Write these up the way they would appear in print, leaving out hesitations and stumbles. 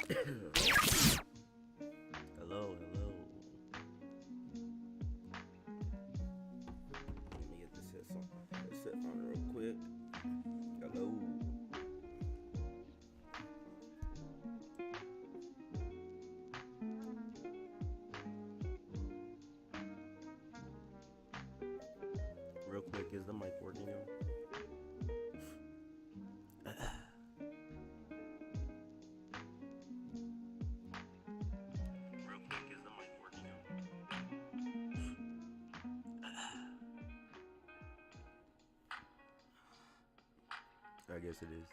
Hello, hello. Let me get this headset on real quick. Hello. Real quick, is the mic working now? Real quick, is the mic working now? I guess it is.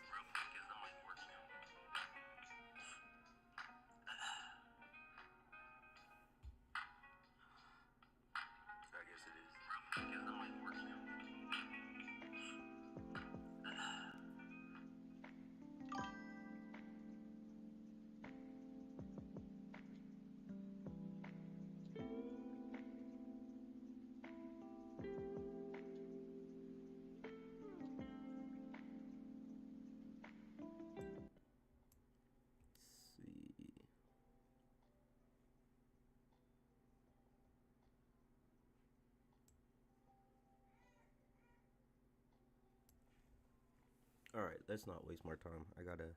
I guess it is. Is the mic working now? Let's see. All right, let's not waste more time. I gotta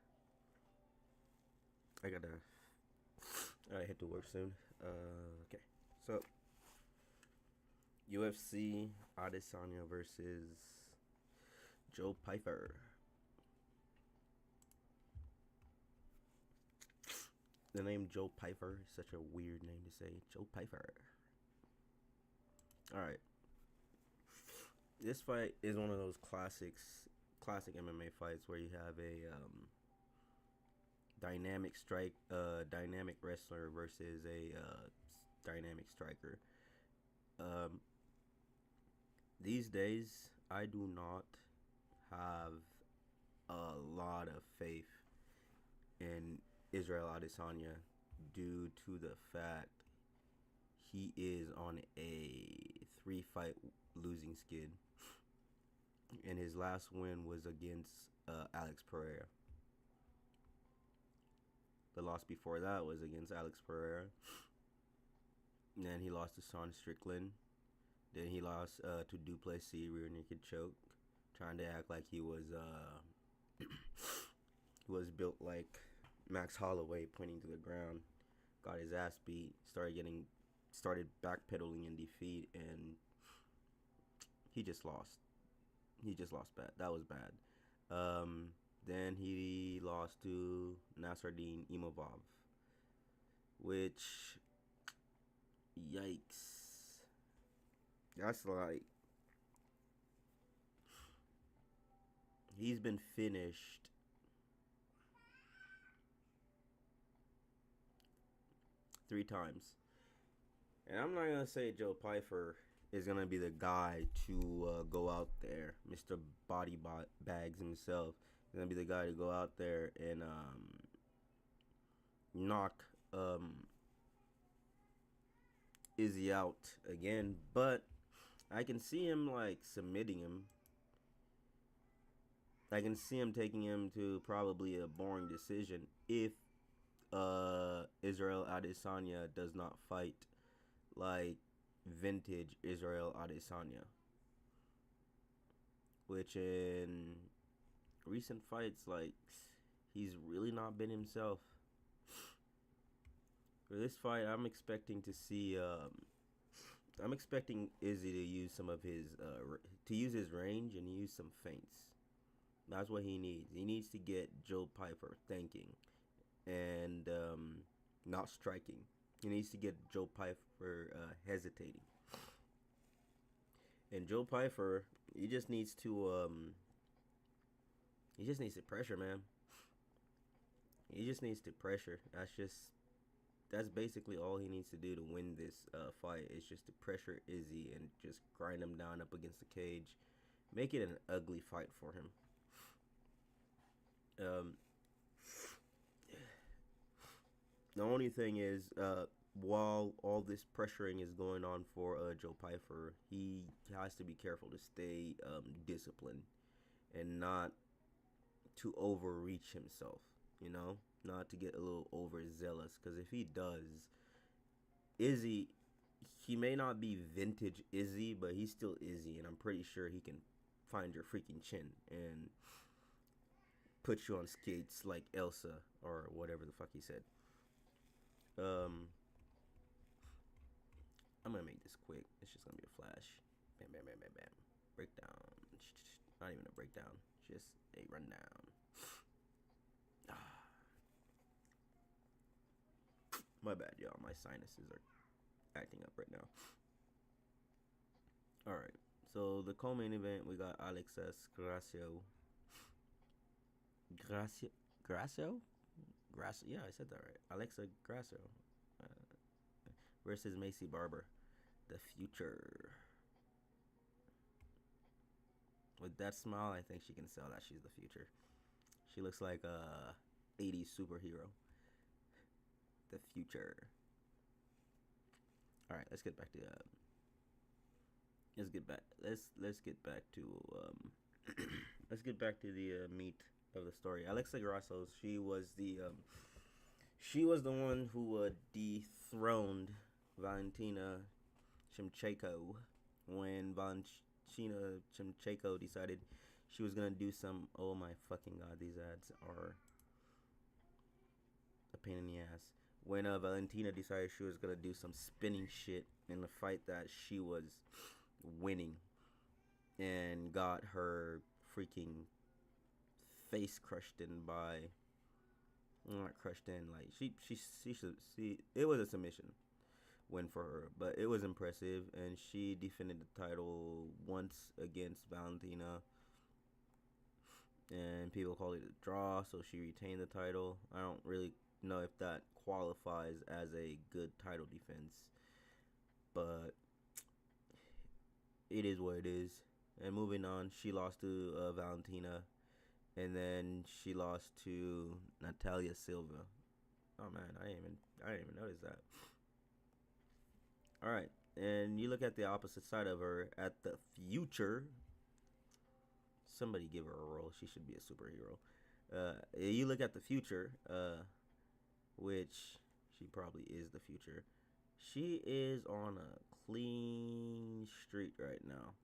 hit to work soon. Okay. So UFC Adesanya versus Joe Pyfer. The name Joe Pyfer is such a weird name to say. Joe Pyfer. All right. This fight is one of those classic MMA fights where you have a dynamic wrestler versus a dynamic striker. These days, I do not have a lot of faith in Israel Adesanya due to the fact he is on a 3-fight losing skid, and his last win was against Alex Pereira. The loss before that was against Alex Pereira. And then he lost to Sean Strickland. Then he lost to Duplessis, rear naked choke, trying to act like he was he was built like Max Holloway, pointing to the ground. Got his ass beat. Started backpedaling in defeat, and he just lost. He just lost bad. That was bad. Then he lost to Nasruddin Imavov, which, yikes. That's like, he's been finished 3 times. And I'm not going to say Joe Pyfer is going to be the guy to go out there. Mr. Body Bags himself is going to be the guy to go out there and knock Izzy out again. But I can see him like submitting him. I can see him taking him to probably a boring decision if Israel Adesanya does not fight like vintage Israel Adesanya, which in recent fights, like, he's really not been himself. For this fight, I'm expecting to see I'm expecting Izzy to use some of his to use his range and use some feints. That's what he needs. He needs to get Joe Pyfer thinking and not striking. He needs to get Joe Pyfer hesitating. And Joe Pyfer, he just needs to pressure, man. He just needs to pressure. That's basically all he needs to do to win this fight. Is just to pressure Izzy and just grind him down up against the cage, make it an ugly fight for him. The only thing is, while all this pressuring is going on for Joe Pyfer, he has to be careful to stay disciplined and not to overreach himself, not to get a little overzealous, because if he does, Izzy, he may not be vintage Izzy, but he's still Izzy, and I'm pretty sure he can find your freaking chin and put you on skates like Elsa or whatever the fuck he said. I'm gonna make this quick. It's just gonna be a flash. Bam, bam, bam, bam, bam. Breakdown. Not even a breakdown. Just a rundown. My bad, y'all. My sinuses are acting up right now. All right. So the co-main event, we got Alexa Grasso. Grasso? Yeah, I said that right. Alexa Grasso versus Macy Barber, the future. With that smile, I think she can sell that she's the future. She looks like a 80s superhero. The future. All right, let's get back to let's get back to let's get back to the meat of the story. Alexa Grasso, she was the one who dethroned Valentina Shevchenko when Valentina Shevchenko decided she was gonna do some. Oh my fucking god, these ads are a pain in the ass. When Valentina decided she was gonna do some spinning shit in the fight that she was winning, and got her freaking face crushed in by, not crushed in, like she it was a submission win for her, but it was impressive, and she defended the title once against Valentina, and people called it a draw, so she retained the title. I don't really know if that qualifies as a good title defense, but it is what it is. And moving on, she lost to Valentina, and then she lost to Natalia Silva. Oh man, I didn't even notice that. All right, and you look at the opposite side of her, at the future. Somebody give her a role. She should be a superhero. You look at the future, which she probably is the future. She is on a clean streak right now.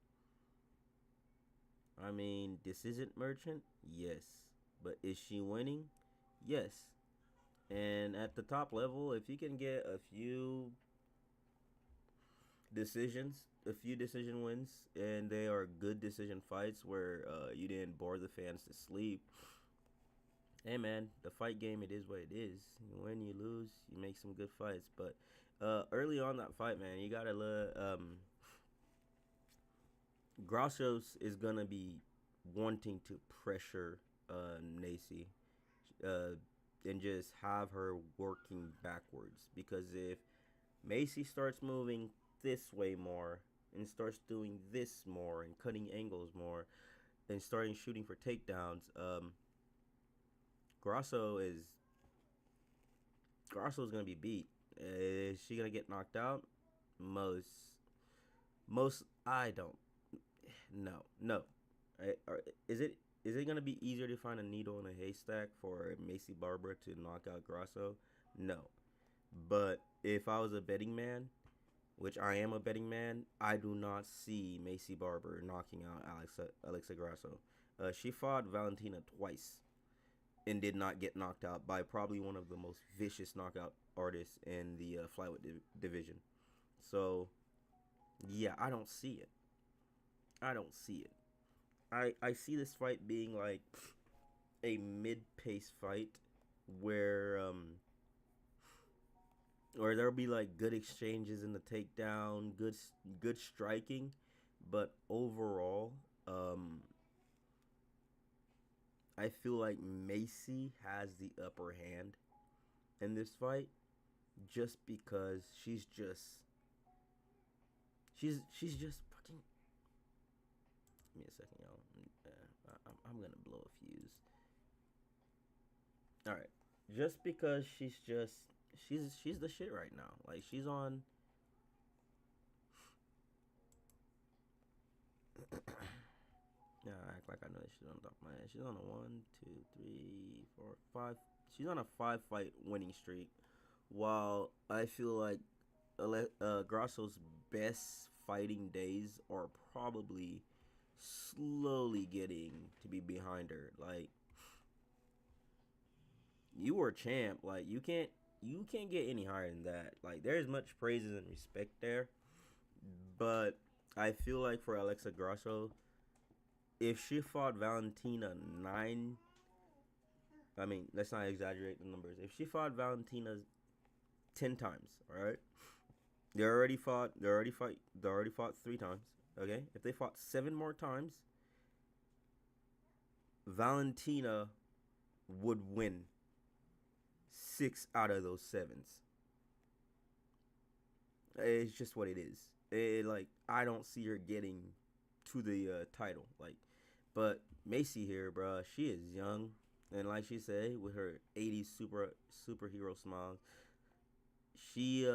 I mean, this isn't Merchant, yes, but is she winning? Yes. And at the top level, if you can get a few decision wins, and they are good decision fights where you didn't bore the fans to sleep. Hey man, the fight game, it is what it is. You win, you lose, you make some good fights. But early on that fight, man, you gotta look. Grassos is gonna be wanting to pressure Nacy, and just have her working backwards, because if Macy starts moving this way more and starts doing this more and cutting angles more and starting shooting for takedowns, Grasso's gonna be beat. Is she gonna get knocked out? Most I don't. No. Is it gonna be easier to find a needle in a haystack for Macy Barber to knock out Grasso? No. But if I was a betting man, which I am a betting man, I do not see Macy Barber knocking out Alexa Grasso. She fought Valentina twice and did not get knocked out by probably one of the most vicious knockout artists in the flyweight division. So, yeah, I don't see it. I see this fight being like a mid-pace fight where or there'll be like good exchanges in the takedown, good striking, but overall, I feel like Macy has the upper hand in this fight, just because she's just fucking. Give me a second, y'all. I'm gonna blow a fuse. All right, just because she's the shit right now. Like, she's on. Yeah, I act like I know this shit on top of my head. She's on a 1, 2, 3, 4, 5, She's on a 5 fight winning streak, while I feel like Grasso's best fighting days are probably slowly getting to be behind her. Like, you were a champ. Like, you can't get any higher than that. Like, there's much praises and respect there, but I feel like for Alexa Grasso, if she fought Valentina 9, I mean, let's not exaggerate the numbers. If she fought Valentina 10 times, all right, they already fought 3 times. Okay, if they fought 7 more times, Valentina would win 6 out of those sevens. It's just what it is. Like, I don't see her getting to the title. Like, but Macy here, bruh, she is young, and like she said, with her 80s superhero smile, she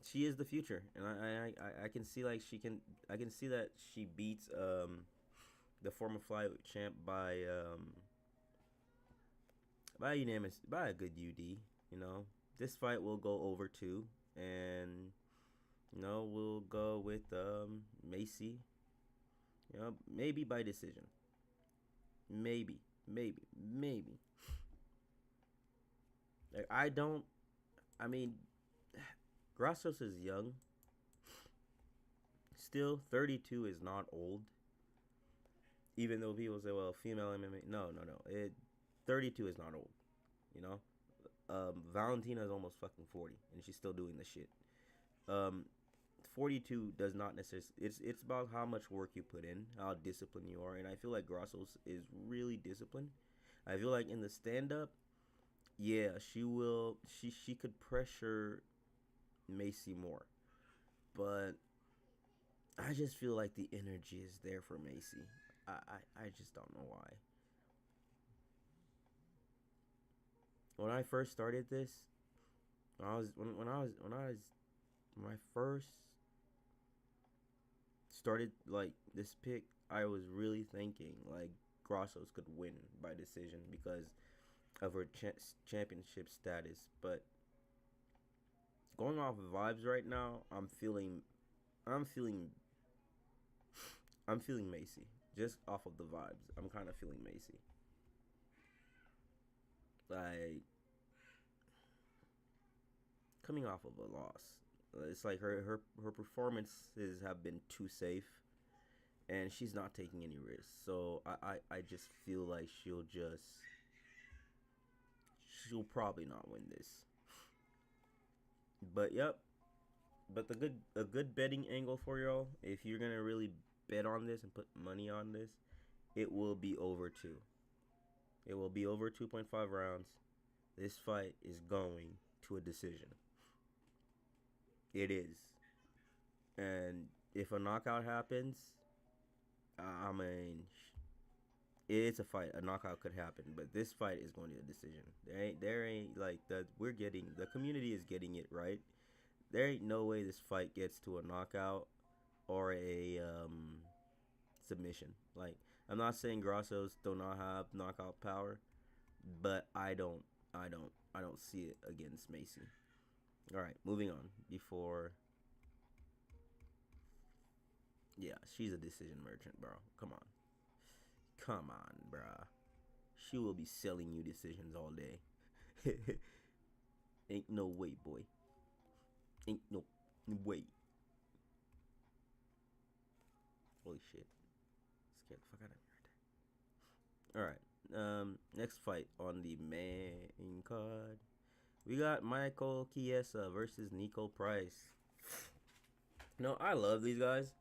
she is the future, and I can see like I can see that she beats the former flyweight champ by unanimous, by a good UD. You know, this fight will go over too, and we'll go with Macy. Maybe by decision. Maybe. Like, I don't. I mean, Grassos is young. Still, 32 is not old. Even though people say, well, female MMA. No. 32 is not old. You know? Valentina is almost fucking 40, and she's still doing the shit. 42 does not necessarily. It's about how much work you put in, how disciplined you are, and I feel like Grassos is really disciplined. I feel like in the stand up, yeah, she will. She could pressure Macy more, but I just feel like the energy is there for Macy. I just don't know why. When I first started this, when I first started like this pick, I was really thinking like Grassos could win by decision because of her championship status. But going off of vibes right now, I'm feeling, I'm feeling Macy. Just off of the vibes, I'm kind of feeling Macy. Like, coming off of a loss, it's like her performances have been too safe, and she's not taking any risks. So I just feel like she'll probably not win this. But yep. But a good betting angle for y'all, if you're gonna really bet on this and put money on this, it will be over 2. It will be over 2.5 rounds. This fight is going to a decision. It is. And if a knockout happens, I mean, it's a fight. A knockout could happen, but this fight is going to a decision. There ain't like that. The community is getting it right. There ain't no way this fight gets to a knockout or a submission. Like, I'm not saying Grassos do not have knockout power, but I don't see it against Macy. All right, moving on. Yeah, she's a decision merchant, bro. Come on, bruh. She will be selling you decisions all day. Ain't no way, boy. Ain't no way. Holy shit. Scared the fuck out of me right there. Alright. Next fight on the main card. We got Michael Chiesa versus Nico Price. No, I love these guys.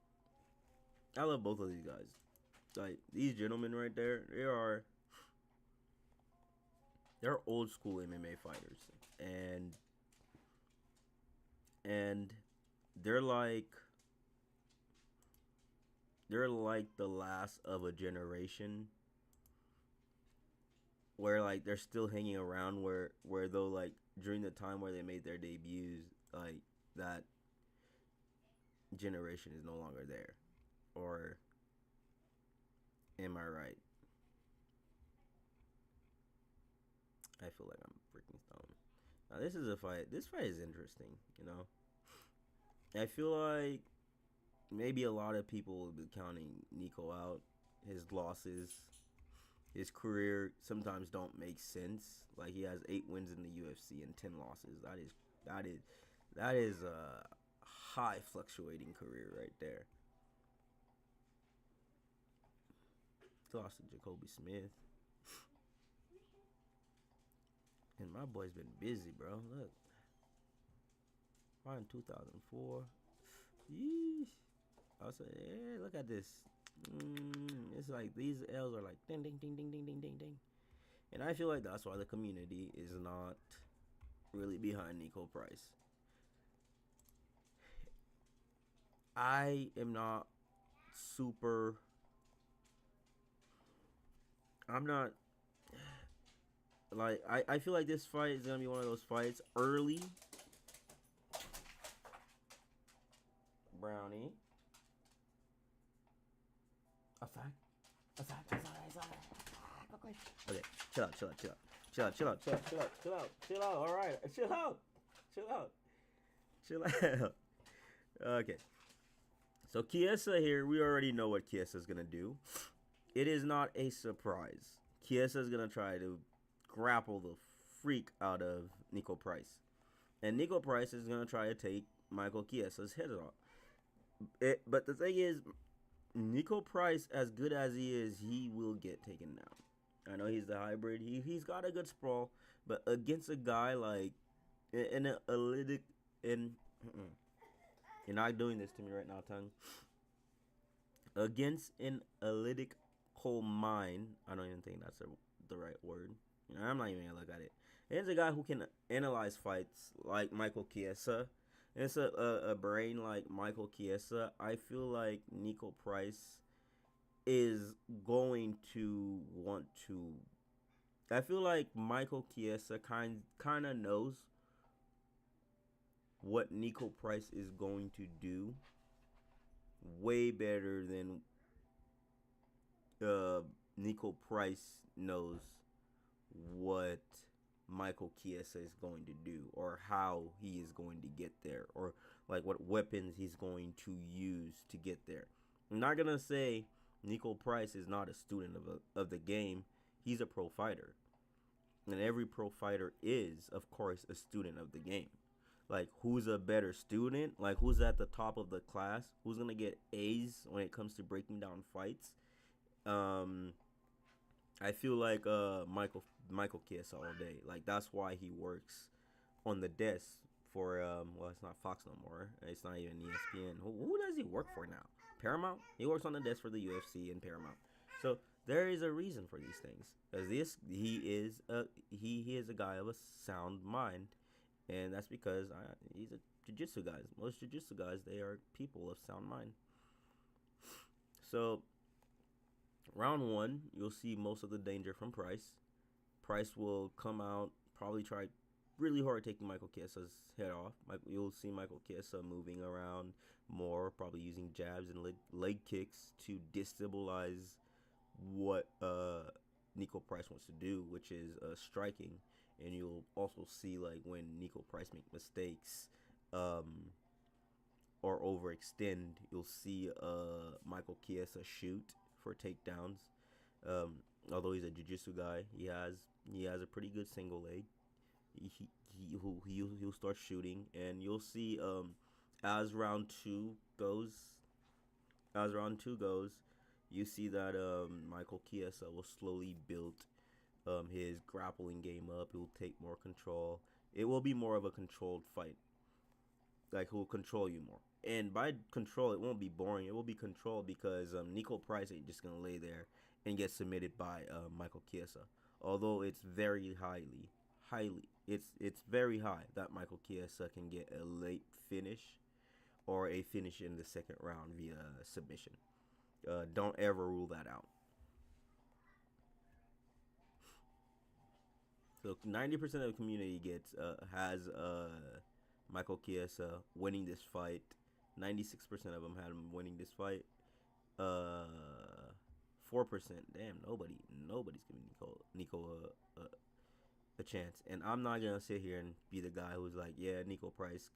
I love both of these guys. Like, these gentlemen right there, they're old school MMA fighters. And they're like the last of a generation where like they're still hanging around where though like during the time where they made their debuts, like that generation is no longer there. Or am I right? I feel like I'm freaking stoned. Now this is a fight. This fight is interesting. You know, I feel like maybe a lot of people will be counting Nico out. His losses, his career sometimes don't make sense. Like he has 8 wins in the UFC and 10 losses. That is that is a high fluctuating career right there. He lost to Jacoby Smith, and my boy's been busy, bro. Look, right in 2004. Yeesh. I was like, yeah, look at this. It's like these L's are like ding, ding, ding, ding, ding, ding, ding, ding. And I feel like that's why the community is not really behind Nico Price. I am not super. I'm not like I feel like this fight is gonna be one of those fights early. Brownie. Outside. Okay, chill out. All right, chill out. Okay. So Chiesa here, we already know what Chiesa's gonna do. It is not a surprise. Chiesa's gonna try to grapple the freak out of Nico Price, and Nico Price is gonna try to take Michael Chiesa's head off. But the thing is, Nico Price, as good as he is, he will get taken down. I know he's the hybrid. He's got a good sprawl, but against a guy like in a lytic in you're not doing this to me right now, tongue. Against an analytical mind, I don't even think that's the right word. You know, I'm not even gonna look at it. There's a guy who can analyze fights like Michael Chiesa. And it's a brain like Michael Chiesa. I feel like Nico Price is going to want to. I feel like Michael Chiesa kind of knows what Nico Price is going to do way better than Nico Price knows what Michael Chiesa is going to do, or how he is going to get there, or like what weapons he's going to use to get there. I'm not gonna say Nico Price is not a student of the game. He's a pro fighter, and every pro fighter is, of course, a student of the game. Like, who's a better student? Like, who's at the top of the class? Who's gonna get A's when it comes to breaking down fights? I feel like Michael Chiesa all day. Like, that's why he works on the desk for well, it's not Fox no more. It's not even ESPN. Who does he work for now? Paramount. He works on the desk for the UFC and Paramount. So there is a reason for these things. Because he is a guy of a sound mind, and that's because he's a jiu-jitsu guy. Most jiu-jitsu guys, they are people of sound mind. So round one, you'll see most of the danger from Price. Price will come out, probably try really hard taking Michael Chiesa's head off. You'll see Michael Chiesa moving around more, probably using jabs and leg kicks to destabilize what Nico Price wants to do, which is striking. And you'll also see, like, when Nico Price make mistakes or overextend, you'll see Michael Chiesa shoot for takedowns. Although he's a jiu-jitsu guy, he has a pretty good single leg. He'll start shooting, and you'll see as round two goes, you see that Michael Chiesa will slowly build his grappling game up. He'll take more control. It will be more of a controlled fight. Like, he'll control you more. And by control, it won't be boring. It will be controlled because Nico Price ain't just going to lay there and get submitted by Michael Chiesa. Although it's very it's very high that Michael Chiesa can get a late finish or a finish in the second round via submission. Don't ever rule that out. So 90% of the community has Michael Chiesa winning this fight. 96% of them had him winning this fight. 4%. Damn, nobody's giving Nico a chance. And I'm not gonna sit here and be the guy who's like, yeah, Nico Price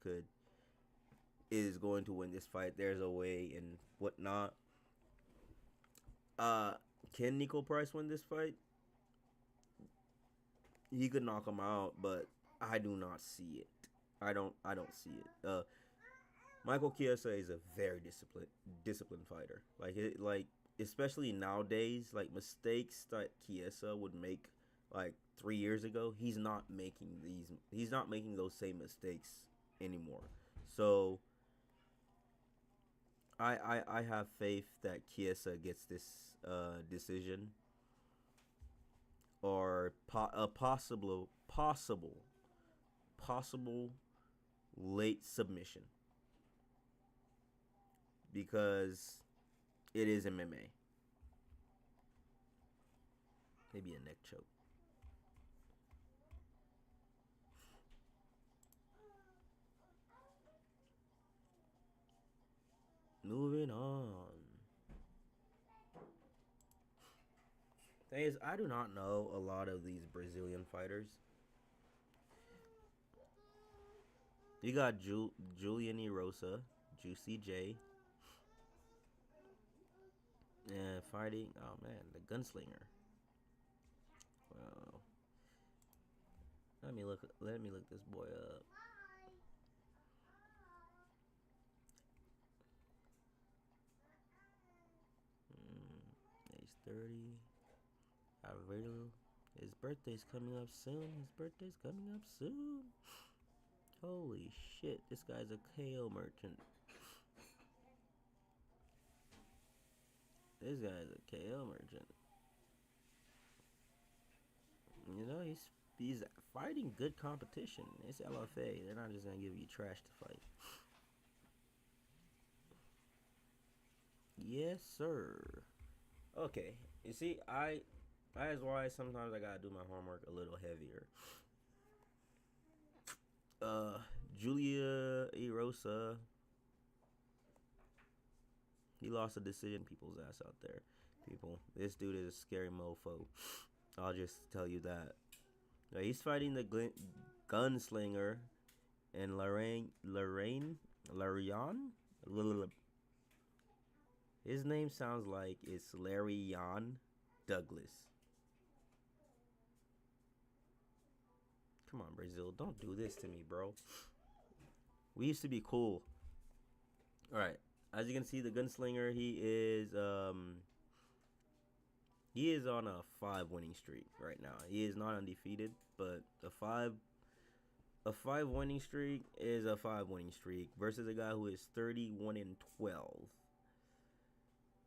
is going to win this fight. There's a way and whatnot. Uh, can Nico Price win this fight? He could knock him out, but I do not see it. I don't see it. Michael Chiesa is a very disciplined fighter. Like especially nowadays, like mistakes that Chiesa would make like 3 years ago, he's not making those same mistakes anymore. So I have faith that Chiesa gets this decision, or a possible late submission, because it is MMA. Maybe a neck choke. Moving on. Thing is, I do not know a lot of these Brazilian fighters. You got Julian Erosa, Juicy J. And fighting, oh man, the gunslinger. Wow. Let me look this boy up. He's 30. Alredo. His birthday's coming up soon. Holy shit, this guy's a KO merchant. This guy's a KO merchant. You know, he's fighting good competition. It's LFA. They're not just gonna give you trash to fight. Yes, sir. Okay. You see, that is why sometimes I gotta do my homework a little heavier. Julia Erosa. He lost a decision. People's ass out there. People, this dude is a scary mofo. I'll just tell you that. He's fighting the gunslinger and Larian. His name sounds like it's Larian Douglas. Come on, Brazil. Don't do this to me, bro. We used to be cool. Alright. As you can see, the gunslinger, he is on a 5 winning streak right now. He is not undefeated, but a 5 winning streak is a 5 winning streak versus a guy who is 31-12.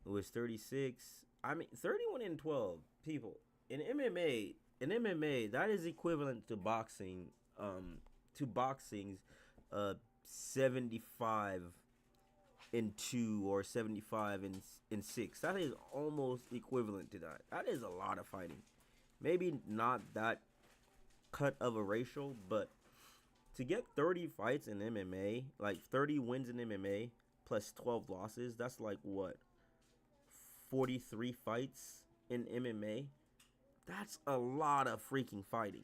Who is 36. I mean, 31-12, people. In MMA, that is equivalent to boxing, boxing's 75-2 or 75-6. That is almost equivalent to that. That is a lot of fighting. Maybe not that cut of a ratio, but to get 30 fights in MMA, like 30 wins in MMA plus 12 losses, that's like what? 43 fights in MMA? That's a lot of freaking fighting.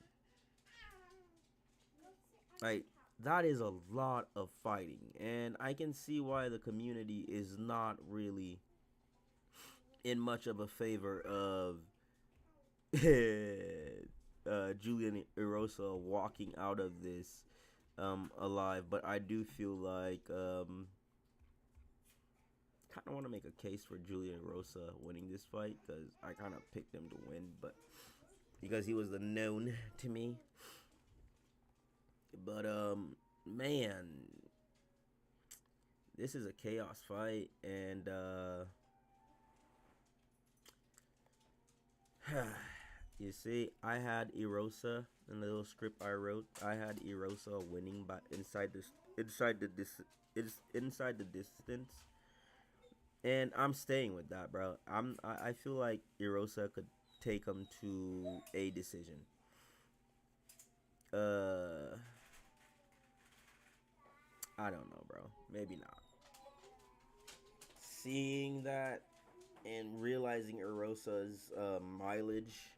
Like, that is a lot of fighting. And I can see why the community is not really in much of a favor of Julian Erosa walking out of this alive. But I do feel like kind of want to make a case for Julian Erosa winning this fight, because I kind of picked him to win, but because he was the known to me. But man, this is a chaos fight, and you see, I had Erosa in the little script I wrote. I had Erosa winning by inside the distance. And I'm staying with that, bro. I feel like Erosa could take him to a decision. I don't know, bro. Maybe not. Seeing that and realizing Erosa's mileage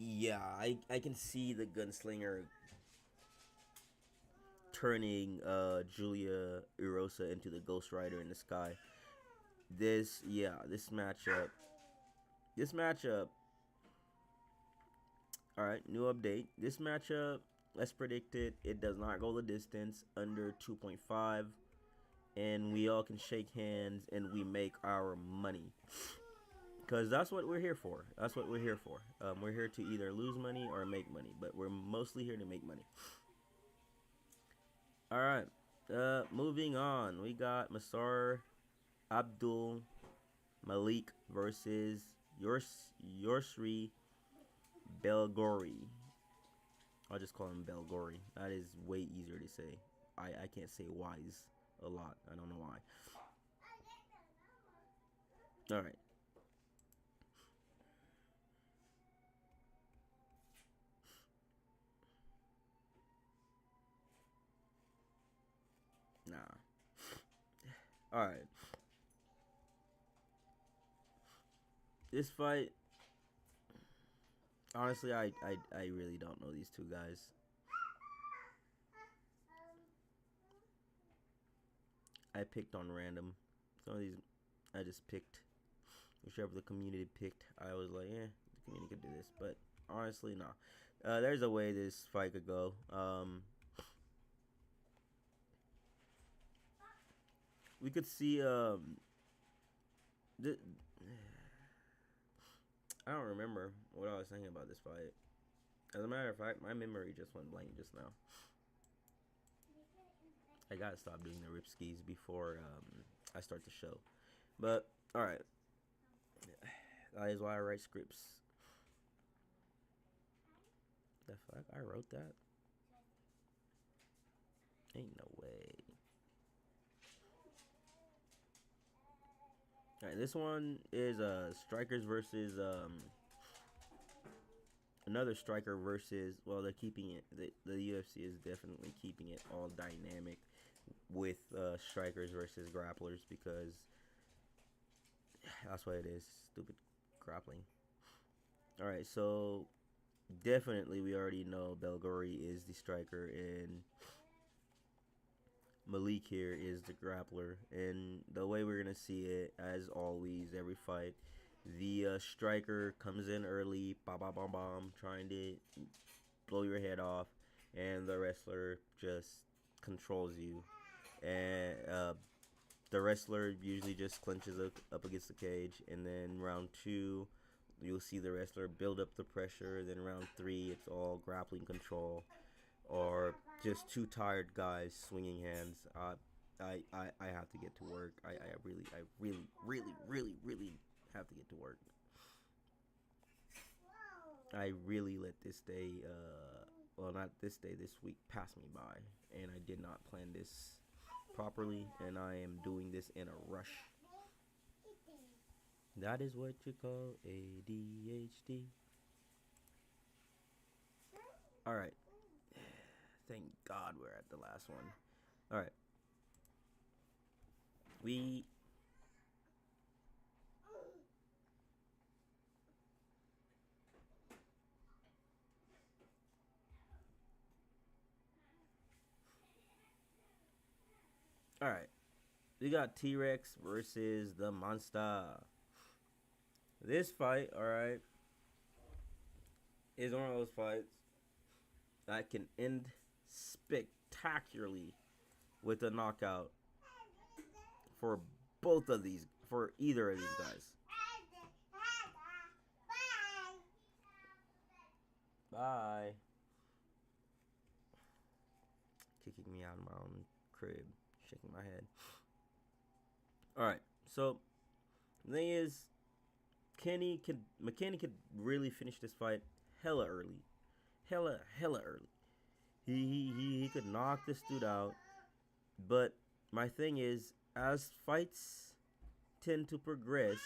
Yeah, I can see the gunslinger turning Julia Erosa into the Ghost Rider in the sky. This matchup. All right, new update. This matchup, as predicted, it does not go the distance under 2.5, and we all can shake hands and we make our money. Because that's what we're here for. That's what we're here for. We're here to either lose money or make money, but we're mostly here to make money. All right. Moving on. We got Masar Abdul Malik versus Yorsri Belgori. I'll just call him Belgori. That is way easier to say. I can't say wise a lot. I don't know why. All right. Nah. All right. This fight, honestly, I really don't know these two guys. I picked on random. Some of these I just picked. Whichever the community picked, I was like, yeah, the community could do this. But honestly, no. There's a way this fight could go. We could see. Th- I don't remember what I was thinking about this fight. As a matter of fact, my memory just went blank just now. I gotta stop doing the rip skis before I start the show. But all right, that is why I write scripts. The fuck, I wrote that? Ain't no way. All right, this one is strikers versus another striker versus. Well, they're keeping it. The UFC is definitely keeping it all dynamic with strikers versus grapplers because that's what it is. Stupid grappling. All right, so definitely we already know Belgori is the striker and Malik here is the grappler. And the way we're gonna see it, as always, every fight, the striker comes in early, bam, bam, bam, bam, trying to blow your head off, and the wrestler just controls you. And the wrestler usually just clinches up against the cage, and then round two, you'll see the wrestler build up the pressure. Then round three, it's all grappling control, or just two tired guys swinging hands. I have to get to work. I really have to get to work. I really let this day, well, not this day, this week pass me by, and I did not plan this properly, and I am doing this in a rush. That is what you call ADHD. All right. Thank God we're at the last one. All right. We. All right. We got T-Rex versus the Monster. This fight, all right, is one of those fights that can end spectacularly with a knockout for for either of these guys. Bye. Kicking me out of my own crib, shaking my head. All right, so the thing is, McKinney could really finish this fight hella early, hella early. He could knock this dude out, but my thing is, as fights tend to progress,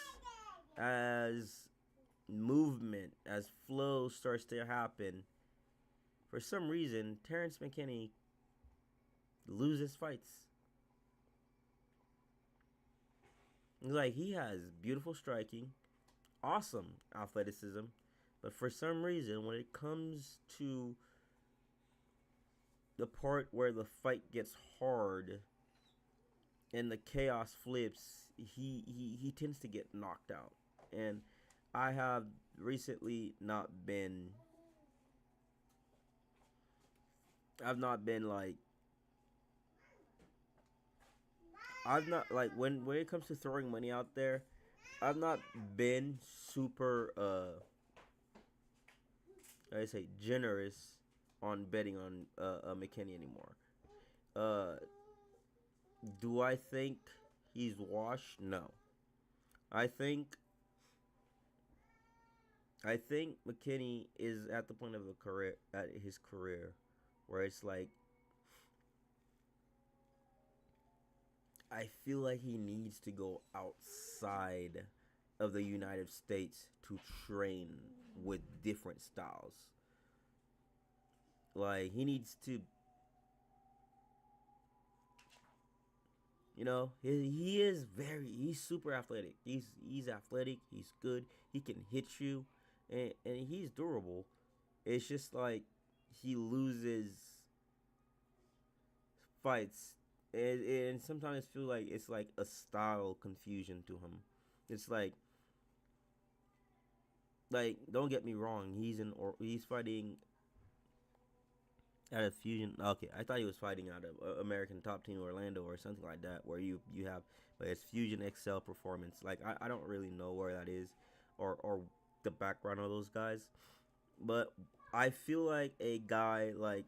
as movement, as flow starts to happen, for some reason, Terrence McKinney loses fights. Like, he has beautiful striking, awesome athleticism, But for some reason, when it comes to the part where the fight gets hard and the chaos flips, he tends to get knocked out. And I have recently not been I've not been like I've not like when it comes to throwing money out there, I've not been super I say generous on betting on McKinney anymore. Uh do I think he's washed? No. I think I think McKinney is at the point of a career at his career where it's like I feel like he needs to go outside of the United States to train with different styles. Like he needs to, he is he's super athletic. He's athletic. He's good. He can hit you, and he's durable. It's just like he loses fights, and sometimes feel like it's like a style confusion to him. It's like don't get me wrong. He's fighting out of Fusion. Okay, I thought he was fighting out of American Top Team Orlando or something like that, where you have, but it's Fusion XL Performance. Like I don't really know where that is, or the background of those guys, but I feel like a guy like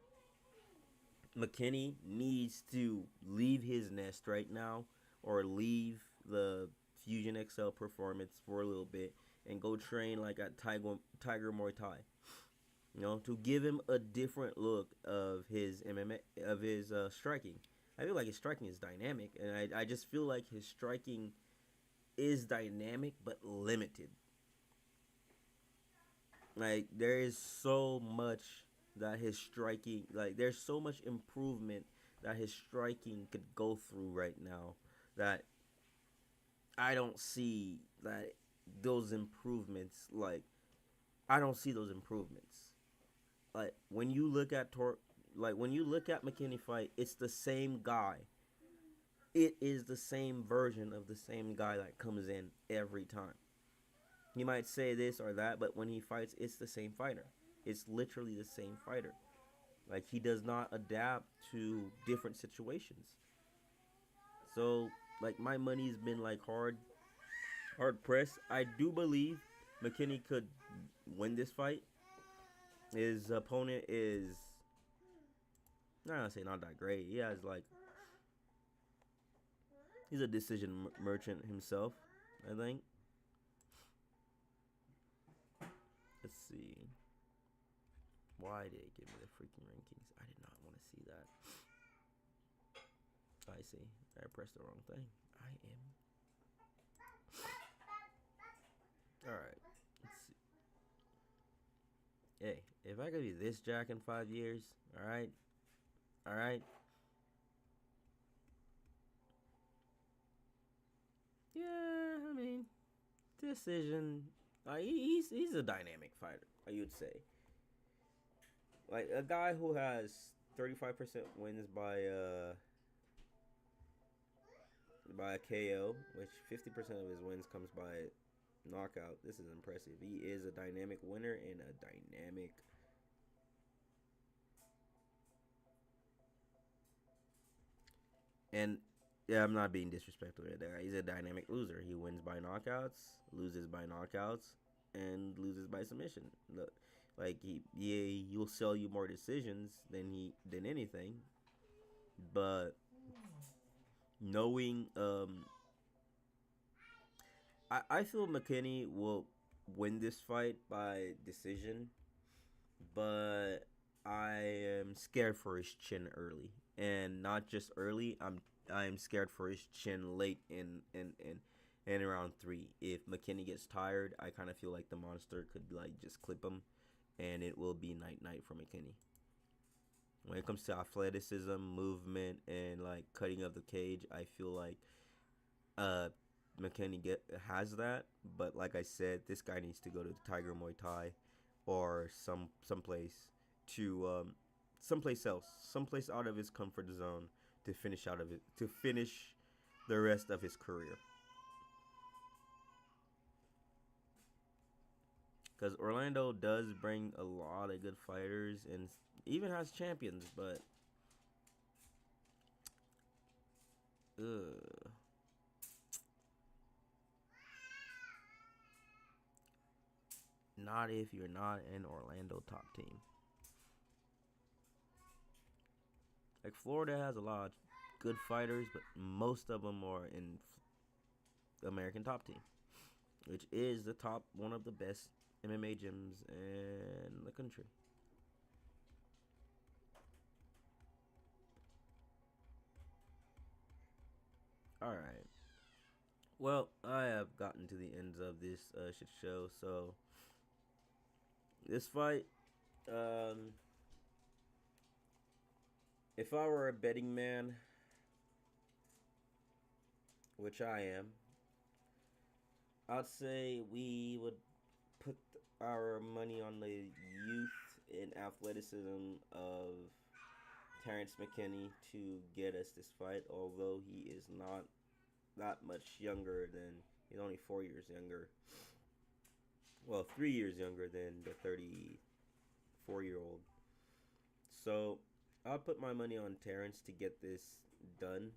McKinney needs to leave his nest right now, or leave the Fusion XL Performance for a little bit and go train like at Tiger Muay Thai. To give him a different look of his MMA, of his striking. I feel like his striking is dynamic, and I just feel like his striking is dynamic but limited. Like there is so much that his striking, like there's so much improvement that his striking could go through right now that I don't see that those improvements. Like I don't see those improvements. Like when you look at when you look at McKinney fight, it's the same guy. It is the same version of the same guy that comes in every time. He might say this or that, but when he fights, it's the same fighter. It's literally the same fighter. Like he does not adapt to different situations. So like my money's been like hard pressed. I do believe McKinney could win this fight. His opponent is not gonna say not that great. He has like he's a decision merchant himself, I think. Let's see. Why did it give me the freaking rankings? I did not want to see that. I see. I pressed the wrong thing. I am. Alright. Let's see. Hey, if I could be this jack in 5 years, alright? Alright? Yeah, I mean, decision. He's a dynamic fighter, I would say. Like a guy who has 35% wins by a KO, which 50% of his wins comes by knockout. This is impressive. He is a dynamic winner and a dynamic and yeah, I'm not being disrespectful there. He's a dynamic loser. He wins by knockouts, loses by knockouts, and loses by submission. Look, like he'll sell you more decisions than anything. But knowing I feel McKinney will win this fight by decision, but I am scared for his chin early, and not just early. I'm scared for his chin late in round 3. If McKinney gets tired, I kind of feel like the monster could like just clip him, and it will be night for McKinney. When it comes to athleticism, movement, and like cutting of the cage, I feel like uh McKinney has that, but like I said, this guy needs to go to Tiger Muay Thai or someplace to someplace else, someplace out of his comfort zone to finish the rest of his career. Because Orlando does bring a lot of good fighters and even has champions, but ugh. Not if you're not an Orlando top team. Like Florida has a lot of good fighters, but most of them are in the American top team, which is the top one of the best MMA gyms in the country. All right. Well, I have gotten to the ends of this shit show. So this fight, um, if I were a betting man, which I am, I'd say we would put our money on the youth and athleticism of Terrence McKinney to get us this fight, although he is not that much younger than, he's only 4 years younger. Well, 3 years younger than the 34-year-old. So I'll put my money on Terrence to get this done.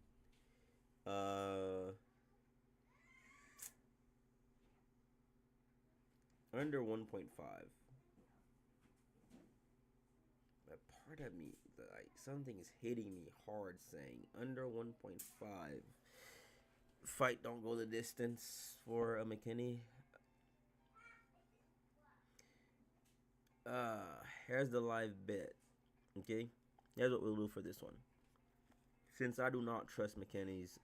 Under 1.5. But part of me, like, something is hitting me hard saying under 1.5. Fight don't go the distance for a McKinney. Here's the live bet. Okay, here's what we'll do for this one. Since I do not trust McKinney's,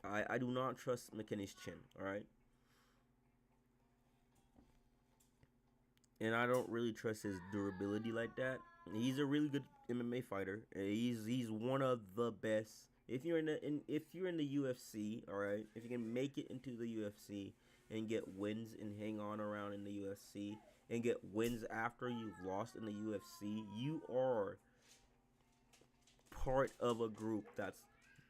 I do not trust McKinney's chin. All right, and I don't really trust his durability like that. He's a really good MMA fighter. He's one of the best. If you're in the UFC, all right, if you can make it into the UFC and get wins and hang on around in the UFC and get wins after you've lost in the UFC, you are part of a group that's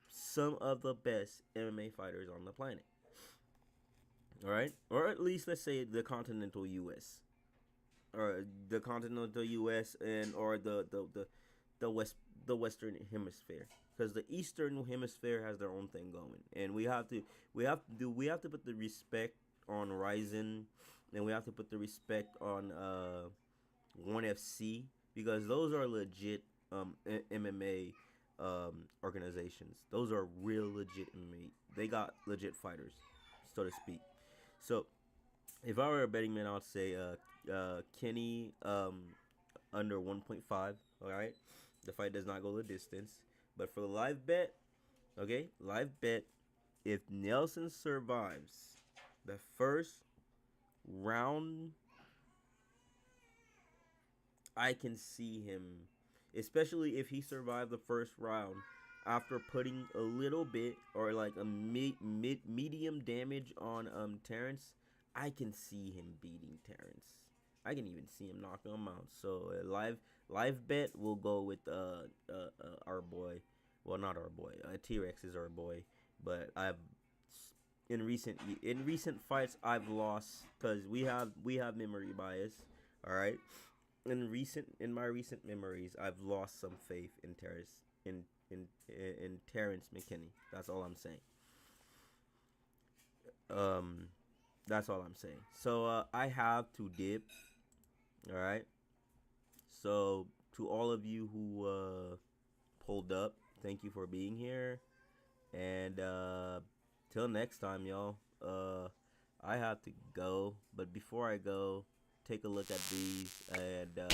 some of the best MMA fighters on the planet. All right, or at least let's say the continental US, or the continental US, and or the Western Hemisphere, because the Eastern Hemisphere has their own thing going, and we have to put the respect on Ryzen, and we have to put the respect on ONE FC, because those are legit MMA organizations. Those are real legit MMA. They got legit fighters, so to speak. So if I were a betting man, I would say Kenny under 1.5. All right, the fight does not go the distance. But for the live bet, okay, live bet, if Nelson survives the first round, I can see him, especially if he survived the first round after putting a little bit or like a medium damage on Terrence. I can see him beating Terrence. I can even see him knocking him out. So live bet, we'll go with our boy. Well, not our boy. T-Rex is our boy, but I've in recent fights I've lost because we have memory bias. All right. In my recent memories, I've lost some faith in Terrence McKinney. That's all I'm saying. That's all I'm saying. So I have to dip. All right. So to all of you who pulled up, thank you for being here. And till next time, y'all. I have to go, but before I go, take a look at these and yeah,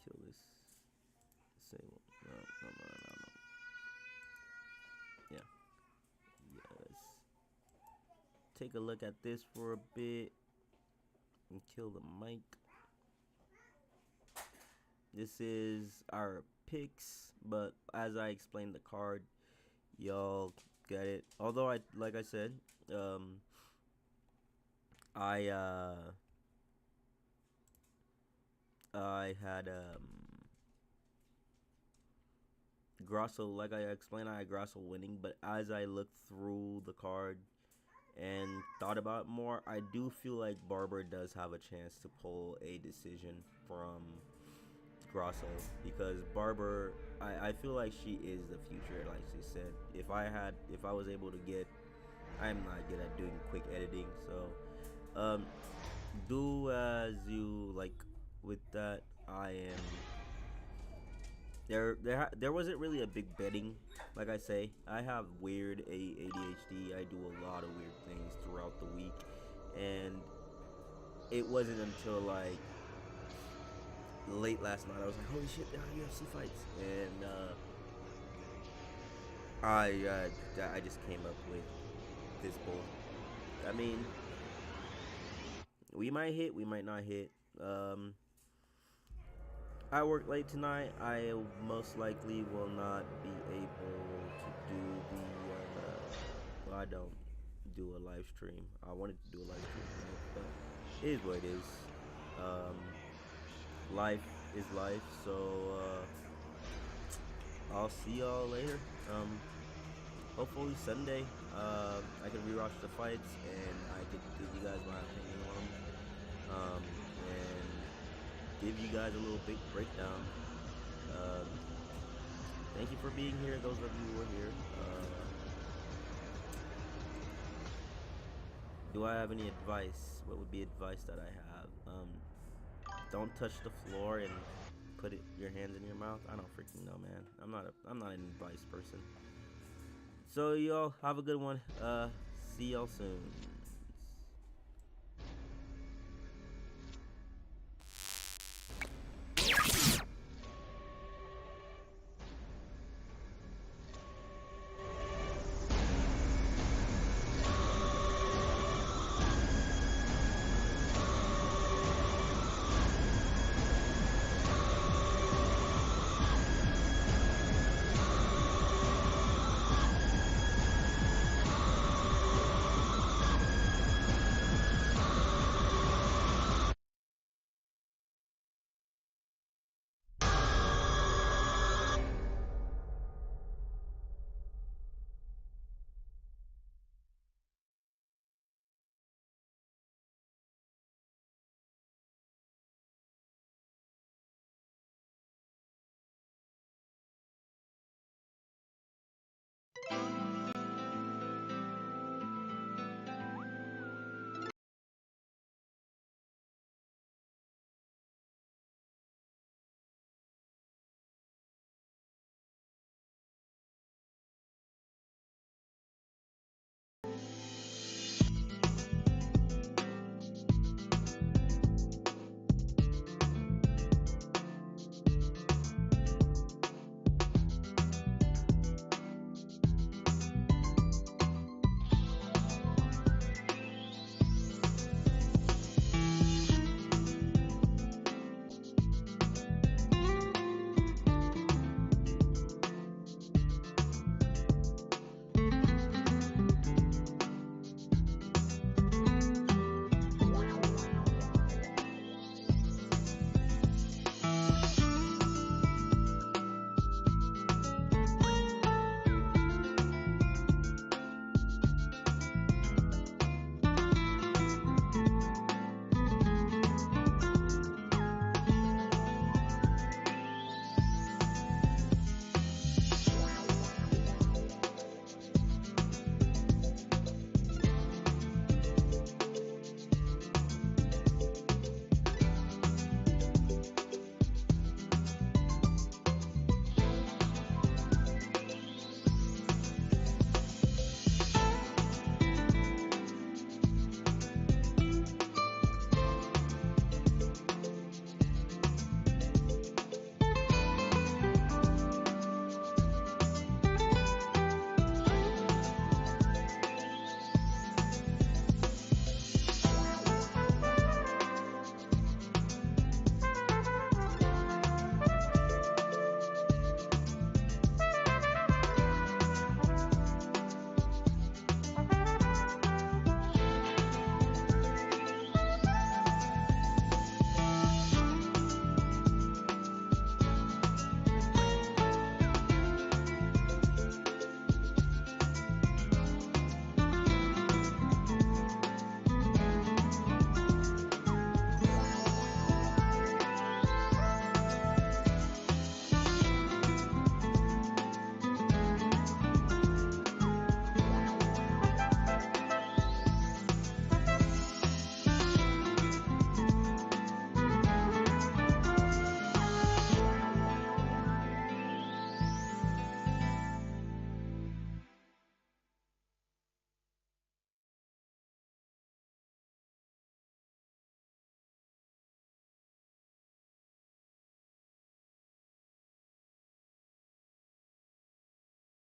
kill this. Disable. No. Yeah. Yes. Take a look at this for a bit and kill the mic. This is our picks, but as I explained the card, y'all get it. Although like I said, I I had Grasso, like I explained, I had Grasso winning, but as I looked through the card and thought about it more, I do feel like Barber does have a chance to pull a decision from Grasso, because Barber, I feel like she is the future, like she said. If I was able to get, I'm not good at doing quick editing, so do as you like with that. I am there wasn't really a big betting. Like I say, I have weird ADHD. I do a lot of weird things throughout the week, and it wasn't until like late last night I was like, holy shit, there are UFC fights, and I just came up with this bull. I mean, we might hit, we might not hit. I work late tonight. I most likely will not be able to do the. Well, I don't do a live stream. I wanted to do a live stream tonight, but it is what it is. Life is life. So I'll see y'all later. Hopefully Sunday, I can rewatch the fights and I can give you guys my opinion on them. And give you guys a little big breakdown. Thank you for being here, those of you who are here. Do I have any advice? What would be advice that I have? Don't touch the floor and put your hands in your mouth. I don't freaking know, man. I'm not an advice person. So y'all have a good one. See y'all soon.